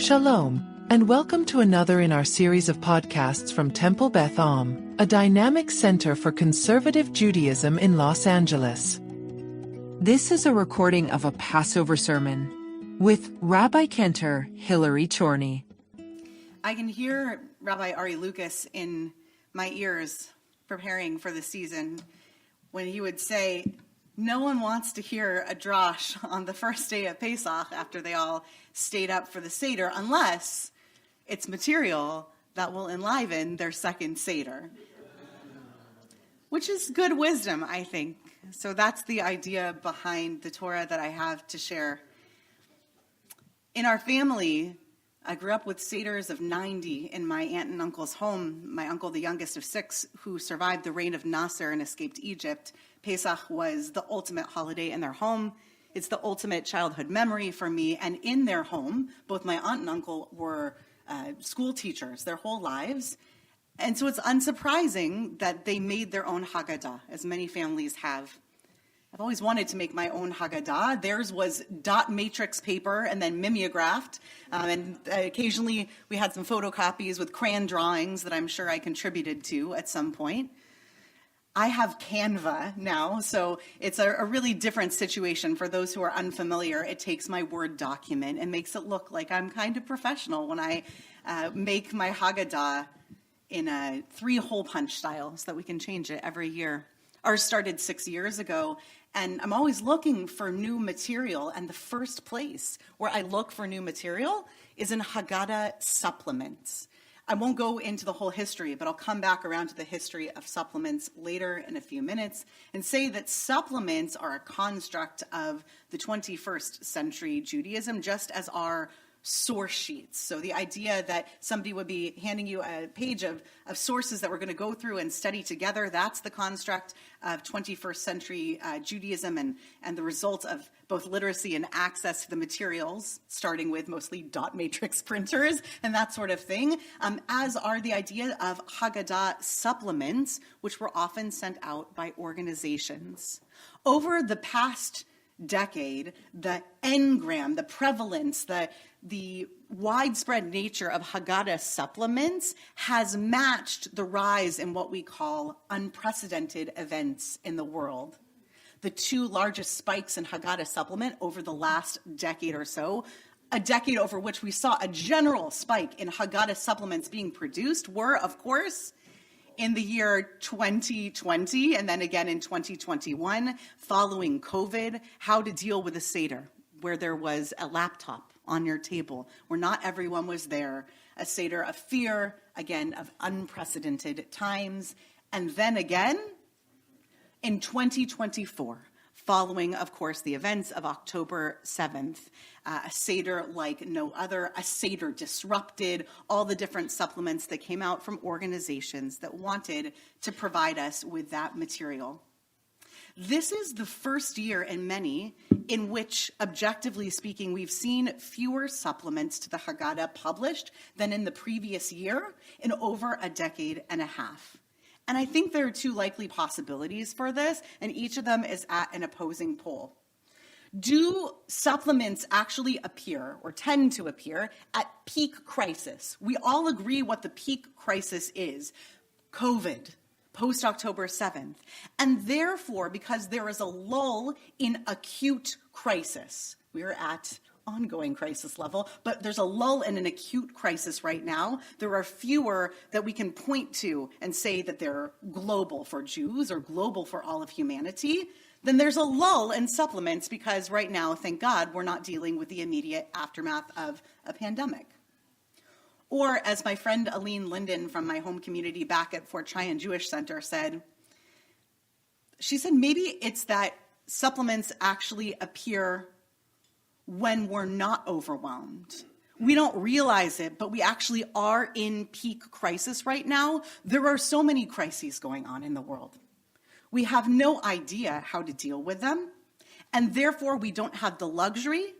Shalom, and welcome to another in our series of podcasts from Temple Beth, a dynamic center for conservative Judaism in Los Angeles. This is a recording of a Passover sermon with Rabbi-Cantor Hillary Chorny. I can hear Rabbi Ari Lucas in my ears preparing for the season when he would say, no one wants to hear a drash on the first day of Pesach after they all stayed up for the Seder unless it's material that will enliven their second Seder, which is good wisdom, I think. So that's the idea behind the Torah that I have to share. In our family, I grew up with Seders of 90 in my aunt and uncle's home. My uncle, the youngest of 6, who survived the reign of Nasser and escaped Egypt. Pesach was the ultimate holiday in their home. It's the ultimate childhood memory for me. And in their home, both my aunt and uncle were school teachers their whole lives. And so it's unsurprising that they made their own Haggadah, as many families have. I've always wanted to make my own Haggadah. Theirs was dot matrix paper and then mimeographed. And occasionally we had some photocopies with crayon drawings that I'm sure I contributed to at some point. I have Canva now, so it's a really different situation. For those who are unfamiliar, it takes my Word document and makes it look like I'm kind of professional when I make my Haggadah in a 3-hole punch style so that we can change it every year. Ours started 6 years ago, and I'm always looking for new material, and the first place where I look for new material is in Haggadah supplements. I won't go into the whole history, but I'll come back around to the history of supplements later in a few minutes and say that supplements are a construct of the 21st century Judaism, just as are source sheets. So the idea that somebody would be handing you a page of sources that we're going to go through and study together, that's the construct of 21st century Judaism and the result of both literacy and access to the materials, starting with mostly dot matrix printers and that sort of thing, as are the idea of Haggadah supplements, which were often sent out by organizations. Over the past decade, the engram, the prevalence, the widespread nature of Haggadah supplements has matched the rise in what we call unprecedented events in the world. The 2 largest spikes in Haggadah supplement over the last decade or so, a decade over which we saw a general spike in Haggadah supplements being produced, were, of course, in the year 2020 and then again in 2021, following COVID, how to deal with a Seder where there was a laptop on your table, where not everyone was there, a Seder of fear, again, of unprecedented times, and then again in 2024, following, of course, the events of October 7th, a Seder like no other, a Seder disrupted, all the different supplements that came out from organizations that wanted to provide us with that material. This is the first year in many in which, objectively speaking, we've seen fewer supplements to the Haggadah published than in the previous year in over a decade and a half. And I think there are 2 likely possibilities for this, and each of them is at an opposing pole. Do supplements actually appear or tend to appear at peak crisis? We all agree what the peak crisis is: COVID, post-October 7th. And therefore, because there is a lull in acute crisis, we're at ongoing crisis level, but there's a lull in an acute crisis right now. There are fewer that we can point to and say that they're global for Jews or global for all of humanity. Then there's a lull in supplements because right now, thank God, we're not dealing with the immediate aftermath of a pandemic. Or as my friend Aline Linden from my home community back at Fort Tryon Jewish Center said, she said maybe it's that supplements actually appear when we're not overwhelmed. We don't realize it, but we actually are in peak crisis right now. There are so many crises going on in the world. We have no idea how to deal with them, and therefore we don't have the luxury,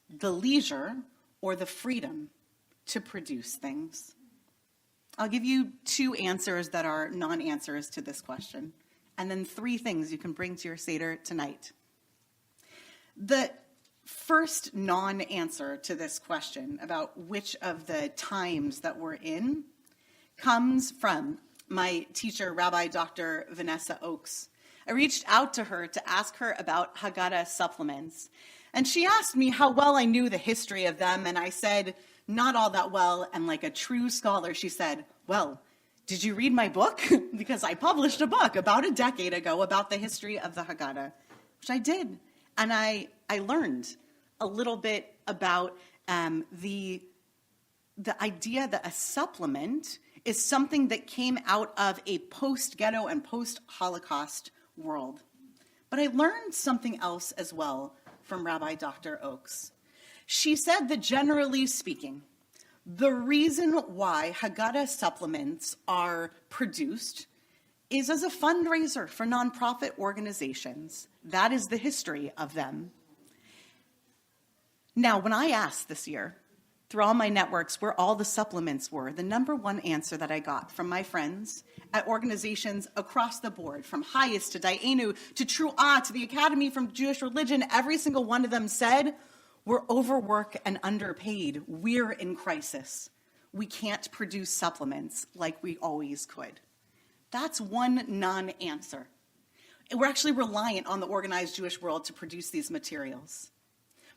the leisure, or the freedom to produce things. I'll give you 2 answers that are non-answers to this question, and then 3 things you can bring to your Seder tonight. The first non-answer to this question about which of the times that we're in comes from my teacher, Rabbi Dr. Vanessa Oakes. I reached out to her to ask her about Haggadah supplements. And she asked me how well I knew the history of them. And I said, not all that well. And like a true scholar, she said, well, did you read my book? Because I published a book about a decade ago about the history of the Haggadah, which I did. And I learned a little bit about the idea that a supplement is something that came out of a post-ghetto and post-Holocaust world. But I learned something else as well from Rabbi Dr. Oakes. She said that generally speaking, the reason why Haggadah supplements are produced is as a fundraiser for nonprofit organizations. That is the history of them. Now, when I asked this year, through all my networks, where all the supplements were, the number one answer that I got from my friends at organizations across the board, from Hayes to Dayenu to Tru'ah to the Academy from Jewish Religion, every single one of them said, we're overworked and underpaid. We're in crisis. We can't produce supplements like we always could. That's one non-answer. We're actually reliant on the organized Jewish world to produce these materials.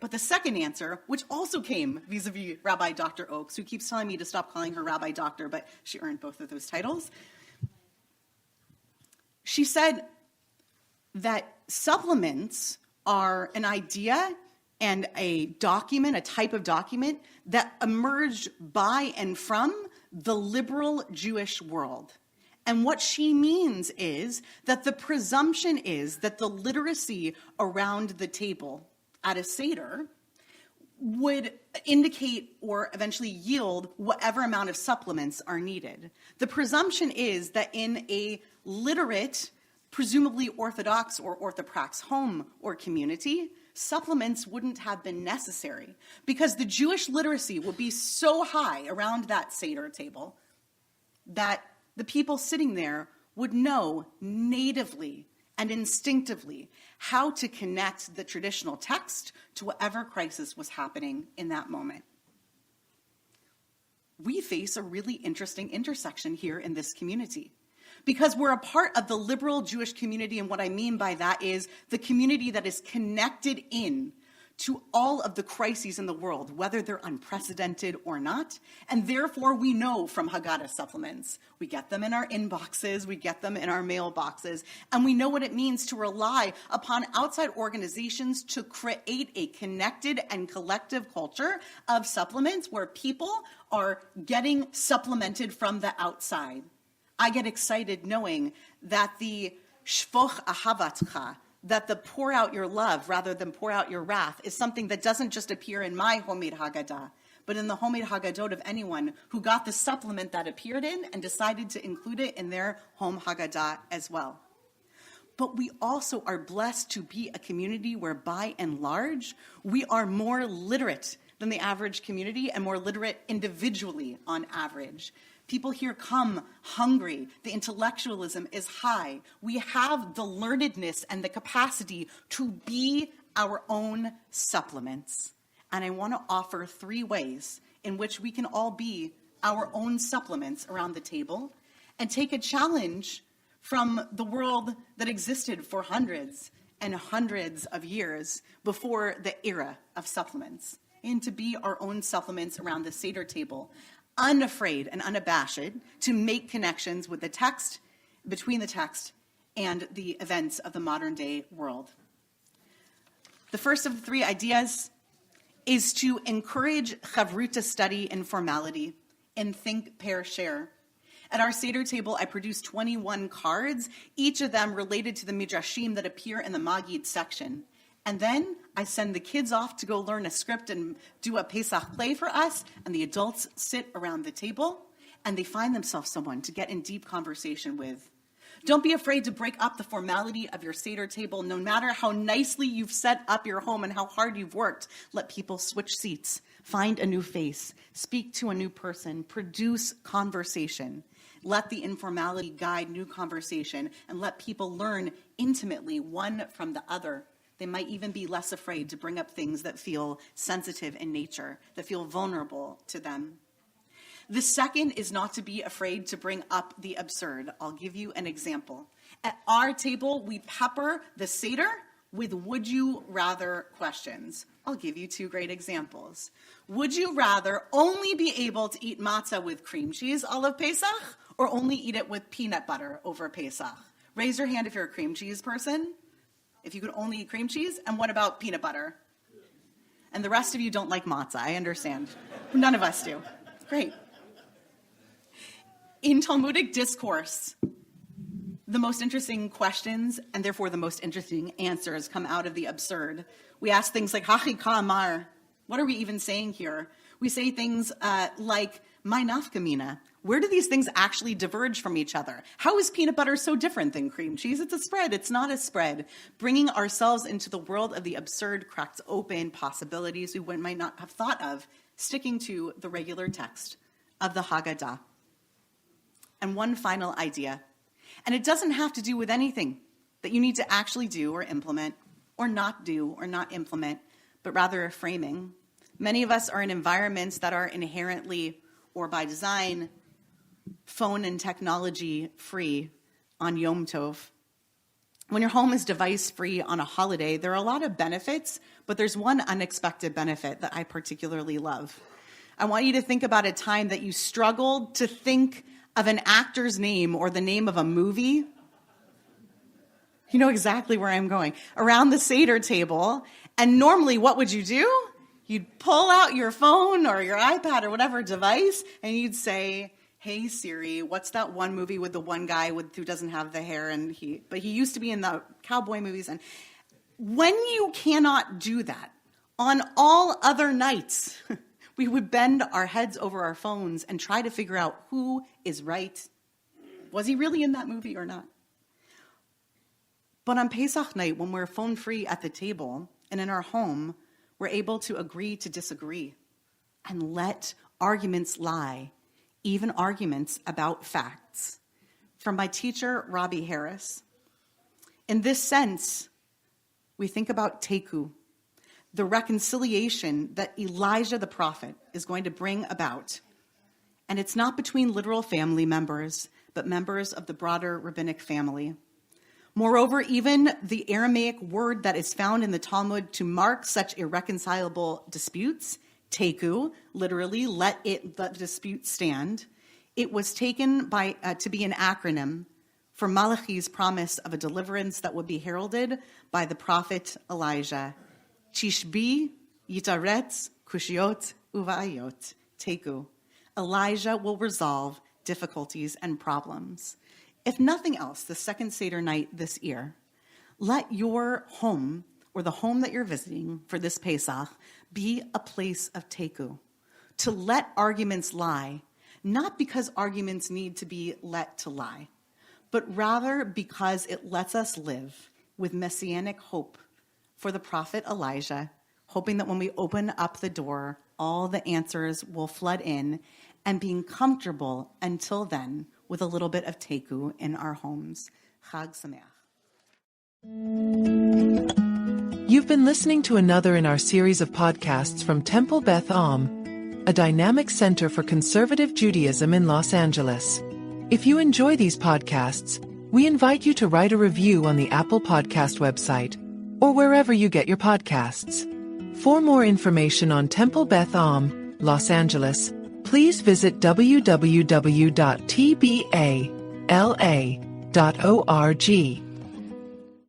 But the second answer, which also came vis-a-vis Rabbi Dr. Oakes, who keeps telling me to stop calling her Rabbi Doctor, but she earned both of those titles. She said that supplements are an idea and a document, a type of document that emerged by and from the liberal Jewish world. And what she means is that the presumption is that the literacy around the table at a Seder would indicate or eventually yield whatever amount of supplements are needed. The presumption is that in a literate, presumably Orthodox or Orthoprax home or community, supplements wouldn't have been necessary because the Jewish literacy would be so high around that Seder table that the people sitting there would know natively and instinctively how to connect the traditional text to whatever crisis was happening in that moment. We face a really interesting intersection here in this community because we're a part of the liberal Jewish community, and what I mean by that is the community that is connected in to all of the crises in the world, whether they're unprecedented or not. And therefore, we know from Haggadah supplements. We get them in our inboxes, we get them in our mailboxes, and we know what it means to rely upon outside organizations to create a connected and collective culture of supplements where people are getting supplemented from the outside. I get excited knowing that the shvoch ahavatcha, that the pour out your love rather than pour out your wrath, is something that doesn't just appear in my homemade Haggadah, but in the homemade Haggadot of anyone who got the supplement that appeared in and decided to include it in their home Haggadah as well. But we also are blessed to be a community where, by and large, we are more literate than the average community and more literate individually on average. People here come hungry. The intellectualism is high. We have the learnedness and the capacity to be our own supplements. And I want to offer 3 ways in which we can all be our own supplements around the table and take a challenge from the world that existed for hundreds and hundreds of years before the era of supplements, and to be our own supplements around the Seder table, unafraid and unabashed to make connections with the text, between the text and the events of the modern day world. The first of the 3 ideas is to encourage chavruta study and formality and think, pair, share. At our Seder table, I produced 21 cards, each of them related to the midrashim that appear in the Magid section. And then I send the kids off to go learn a script and do a Pesach play for us, and the adults sit around the table, and they find themselves someone to get in deep conversation with. Don't be afraid to break up the formality of your Seder table, no matter how nicely you've set up your home and how hard you've worked. Let people switch seats, find a new face, speak to a new person, produce conversation. Let the informality guide new conversation, and let people learn intimately one from the other. They might even be less afraid to bring up things that feel sensitive in nature, that feel vulnerable to them. The second is not to be afraid to bring up the absurd. I'll give you an example. At our table, we pepper the Seder with would you rather questions. I'll give you two great examples. Would you rather only be able to eat matzah with cream cheese all of Pesach, or only eat it with peanut butter over Pesach? Raise your hand if you're a cream cheese person, if you could only eat cream cheese. And what about peanut butter? And the rest of you don't like matzah, I understand. None of us do. Great. In Talmudic discourse, the most interesting questions, and therefore the most interesting answers, come out of the absurd. We ask things like, Hachi ka'amar, what are we even saying here? We say things like, my nafkamina. Where do these things actually diverge from each other? How is peanut butter so different than cream cheese? It's a spread. It's not a spread. Bringing ourselves into the world of the absurd cracks open possibilities we might not have thought of, sticking to the regular text of the Haggadah. And one final idea, and it doesn't have to do with anything that you need to actually do or implement, or not do or not implement, but rather a framing. Many of us are in environments that are inherently, or by design, phone and technology free on Yom Tov. When your home is device free on a holiday, there are a lot of benefits, but there's one unexpected benefit that I particularly love. I want you to think about a time that you struggled to think of an actor's name or the name of a movie. You know exactly where I'm going. Around the Seder table, and normally what would you do? You'd pull out your phone or your iPad or whatever device, and you'd say, hey Siri, what's that one movie with the one guy who doesn't have the hair, but he used to be in the cowboy movies. And when you cannot do that, on all other nights, we would bend our heads over our phones and try to figure out who is right. Was he really in that movie or not? But on Pesach night, when we're phone free at the table and in our home, we're able to agree to disagree and let arguments lie, even arguments about facts. From my teacher, Rabbi Harris. In this sense, we think about Teiku, the reconciliation that Elijah the prophet is going to bring about. And it's not between literal family members, but members of the broader rabbinic family. Moreover, even the Aramaic word that is found in the Talmud to mark such irreconcilable disputes, Teiku, literally, let the dispute stand, it was taken to be an acronym for Malachi's promise of a deliverance that would be heralded by the prophet Elijah. Tishbi yitaretz kushiot uvayot, Teiku. Elijah will resolve difficulties and problems. If nothing else, the second Seder night this year, let your home, or the home that you're visiting for this Pesach, be a place of Teiku, to let arguments lie, not because arguments need to be let to lie, but rather because it lets us live with messianic hope for the prophet Elijah, hoping that when we open up the door, all the answers will flood in, and being comfortable until then with a little bit of Teiku in our homes. Chag Sameach. You've been listening to another in our series of podcasts from Temple Beth Am, a dynamic center for conservative Judaism in Los Angeles. If you enjoy these podcasts, we invite you to write a review on the Apple Podcast website or wherever you get your podcasts. For more information on Temple Beth Am, Los Angeles, please visit www.tbala.org.